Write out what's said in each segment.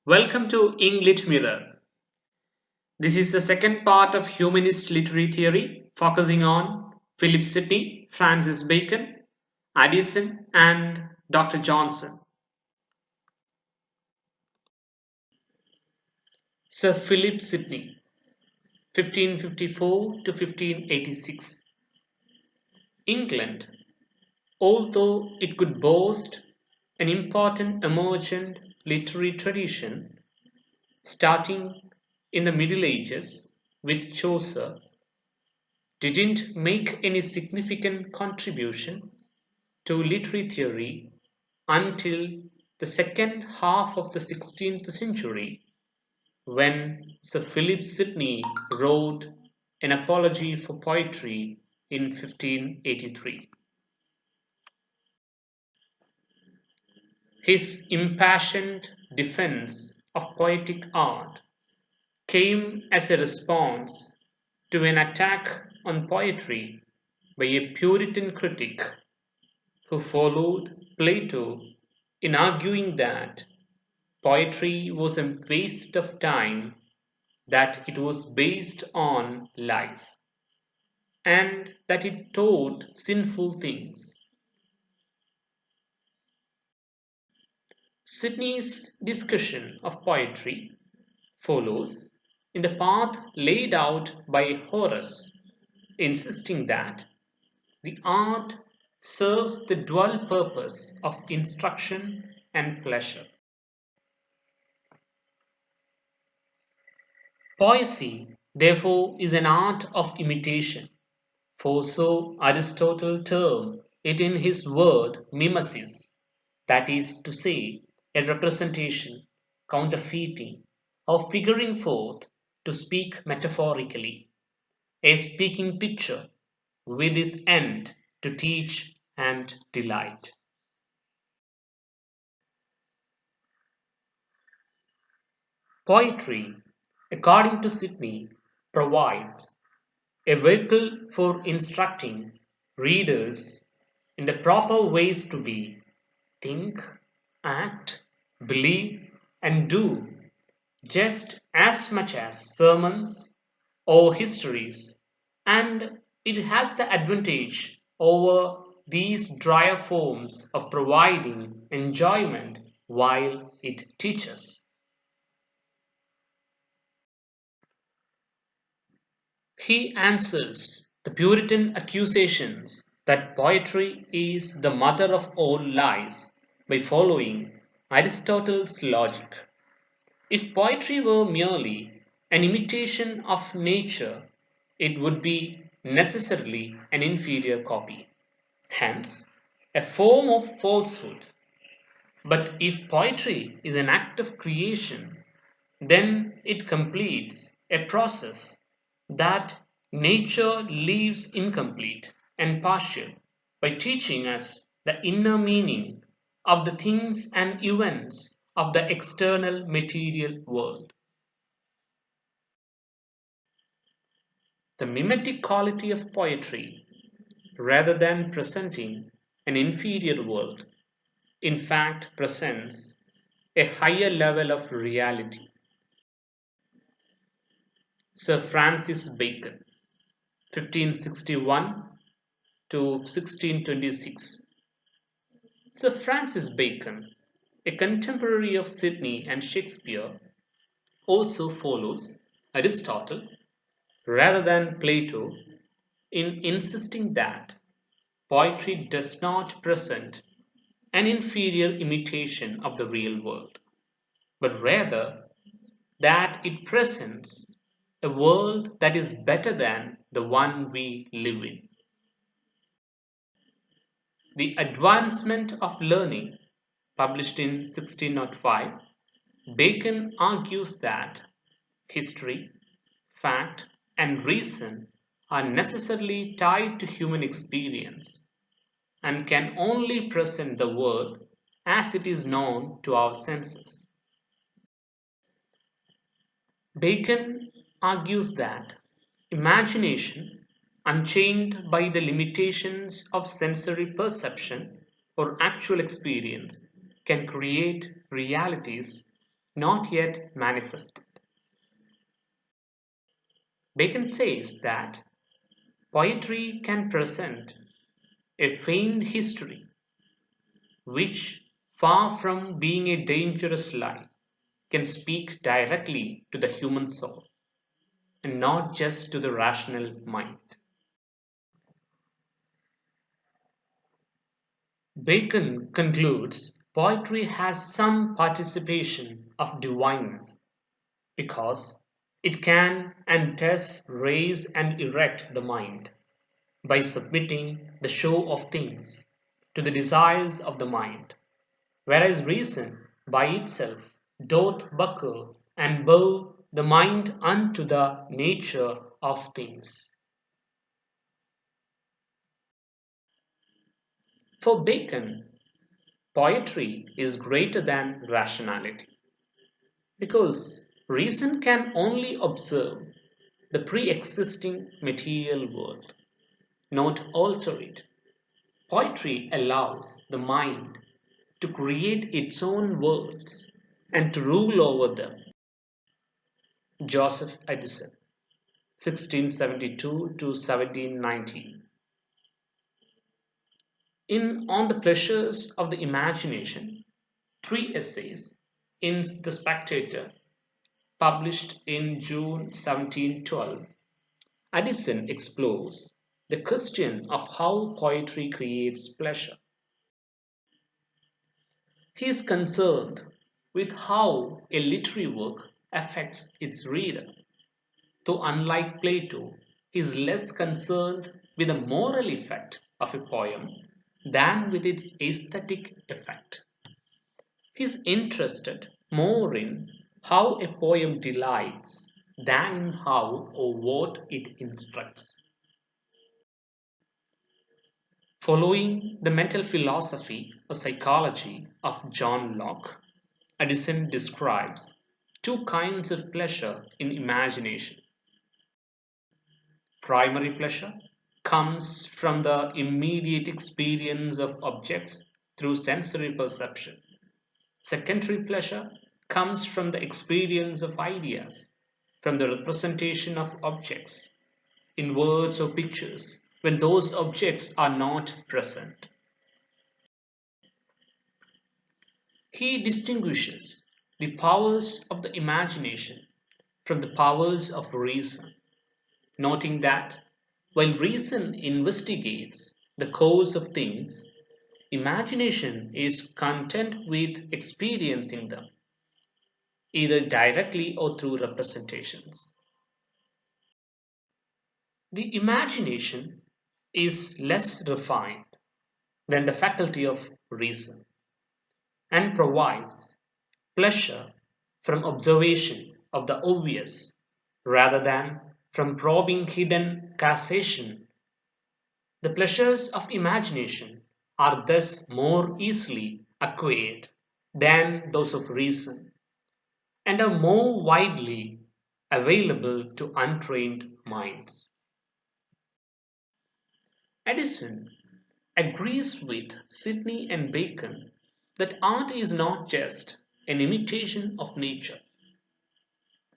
Welcome to English Mirror. This is the second part of humanist literary theory focusing on Philip Sidney, Francis Bacon, Addison, and Dr. Johnson. Sir Philip Sidney, 1554 to 1586. England, although it could boast an important emergent literary tradition starting in the Middle Ages with Chaucer, didn't make any significant contribution to literary theory until the second half of the 16th century when Sir Philip Sidney wrote an apology for poetry in 1583. His impassioned defense of poetic art came as a response to an attack on poetry by a Puritan critic who followed Plato in arguing that poetry was a waste of time, that it was based on lies, and that it taught sinful things. Sidney's discussion of poetry follows in the path laid out by Horace, insisting that the art serves the dual purpose of instruction and pleasure. Poesy, therefore, is an art of imitation, for so Aristotle termed it in his word mimesis, that is to say, a representation, counterfeiting, or figuring forth, to speak metaphorically, a speaking picture with its end to teach and delight. Poetry, according to Sidney, provides a vehicle for instructing readers in the proper ways to be, think, act, believe, and do, just as much as sermons or histories, and it has the advantage over these drier forms of providing enjoyment while it teaches. He answers the Puritan accusations that poetry is the mother of all lies by following Aristotle's logic. If poetry were merely an imitation of nature, it would be necessarily an inferior copy, hence, a form of falsehood. But if poetry is an act of creation, then it completes a process that nature leaves incomplete and partial by teaching us the inner meaning of the things and events of the external material world. The mimetic quality of poetry, rather than presenting an inferior world, in fact presents a higher level of reality. Sir Francis Bacon, 1561 to 1626. Sir Francis Bacon, a contemporary of Sidney and Shakespeare, also follows Aristotle rather than Plato in insisting that poetry does not present an inferior imitation of the real world, but rather that it presents a world that is better than the one we live in. The Advancement of Learning, published in 1605, Bacon argues that history, fact, and reason are necessarily tied to human experience and can only present the world as it is known to our senses. Bacon argues that imagination, unchained by the limitations of sensory perception or actual experience, can create realities not yet manifested. Bacon says that poetry can present a feigned history which, far from being a dangerous lie, can speak directly to the human soul and not just to the rational mind. Bacon concludes poetry has some participation of divineness because it can and does raise and erect the mind by submitting the show of things to the desires of the mind, whereas reason by itself doth buckle and bow the mind unto the nature of things. For Bacon, poetry is greater than rationality because reason can only observe the pre existing material world, not alter it. Poetry allows the mind to create its own worlds and to rule over them. Joseph Addison, 1672 to 1719. In On the Pleasures of the Imagination, three essays in The Spectator, published in June 1712, Addison explores the question of how poetry creates pleasure. He is concerned with how a literary work affects its reader, though unlike Plato, he is less concerned with the moral effect of a poem than with its aesthetic effect. He is interested more in how a poem delights than in how or what it instructs. Following the mental philosophy or psychology of John Locke, Addison describes two kinds of pleasure in imagination. Primary pleasure comes from the immediate experience of objects through sensory perception. Secondary pleasure comes from the experience of ideas, from the representation of objects in words or pictures when those objects are not present. He distinguishes the powers of the imagination from the powers of reason, noting that while reason investigates the cause of things, imagination is content with experiencing them, either directly or through representations. The imagination is less refined than the faculty of reason and provides pleasure from observation of the obvious rather than from probing hidden causation. The pleasures of imagination are thus more easily acquired than those of reason and are more widely available to untrained minds. Addison agrees with Sidney and Bacon that art is not just an imitation of nature,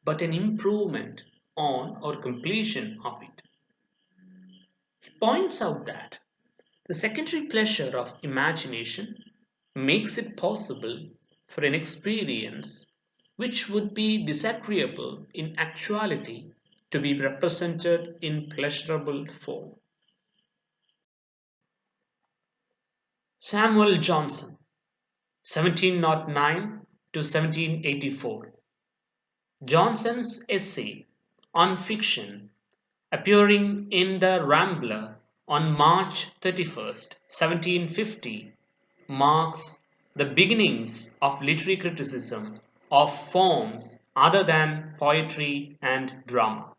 but an improvement on or completion of it. He points out that the secondary pleasure of imagination makes it possible for an experience which would be disagreeable in actuality to be represented in pleasurable form. Samuel Johnson, 1709 to 1784. Johnson's essay on fiction, appearing in the Rambler on March 31st, 1750, marks the beginnings of literary criticism of forms other than poetry and drama.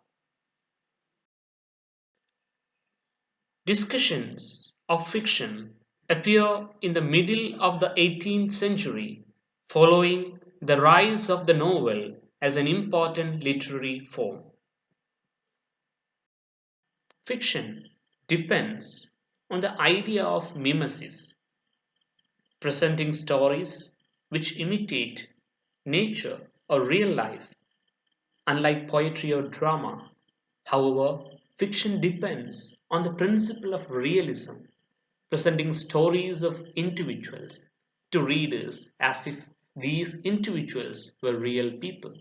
Discussions of fiction appear in the middle of the 18th century, following the rise of the novel as an important literary form. Fiction depends on the idea of mimesis, presenting stories which imitate nature or real life, unlike poetry or drama. However, fiction depends on the principle of realism, presenting stories of individuals to readers as if these individuals were real people.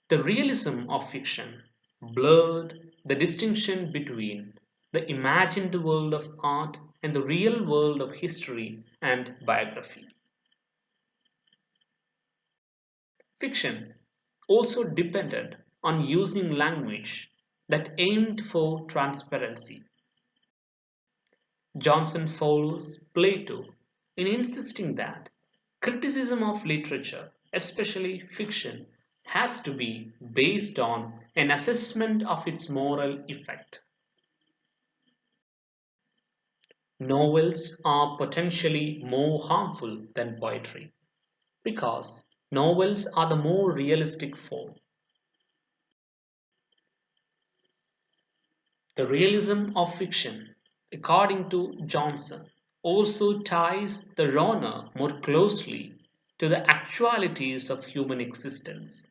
The realism of fiction blurred the distinction between the imagined world of art and the real world of history and biography. Fiction also depended on using language that aimed for transparency. Johnson follows Plato in insisting that criticism of literature, especially fiction, has to be based on an assessment of its moral effect. Novels are potentially more harmful than poetry because novels are the more realistic form. The realism of fiction, according to Johnson, also ties the genre more closely to the actualities of human existence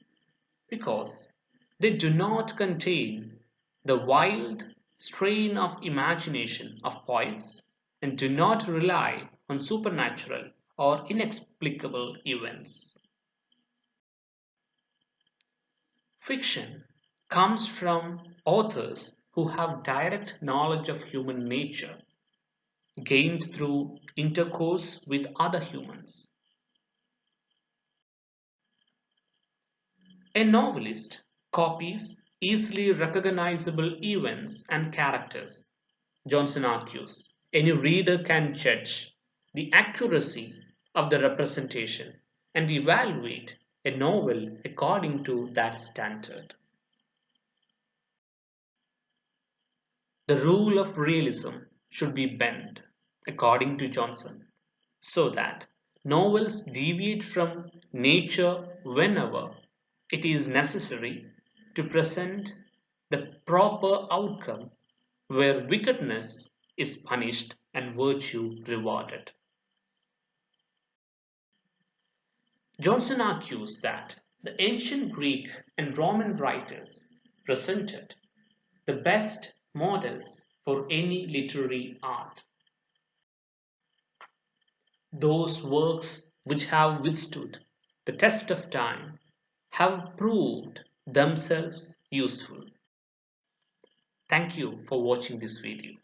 because they do not contain the wild strain of imagination of poets and do not rely on supernatural or inexplicable events. Fiction comes from authors who have direct knowledge of human nature, gained through intercourse with other humans. A novelist copies easily recognizable events and characters. Johnson argues any reader can judge the accuracy of the representation and evaluate a novel according to that standard. The rule of realism should be bent, according to Johnson, so that novels deviate from nature whenever it is necessary to present the proper outcome where wickedness is punished and virtue rewarded. Johnson argues that the ancient Greek and Roman writers presented the best models for any literary art. Those works which have withstood the test of time have proved themselves useful. Thank you for watching this video.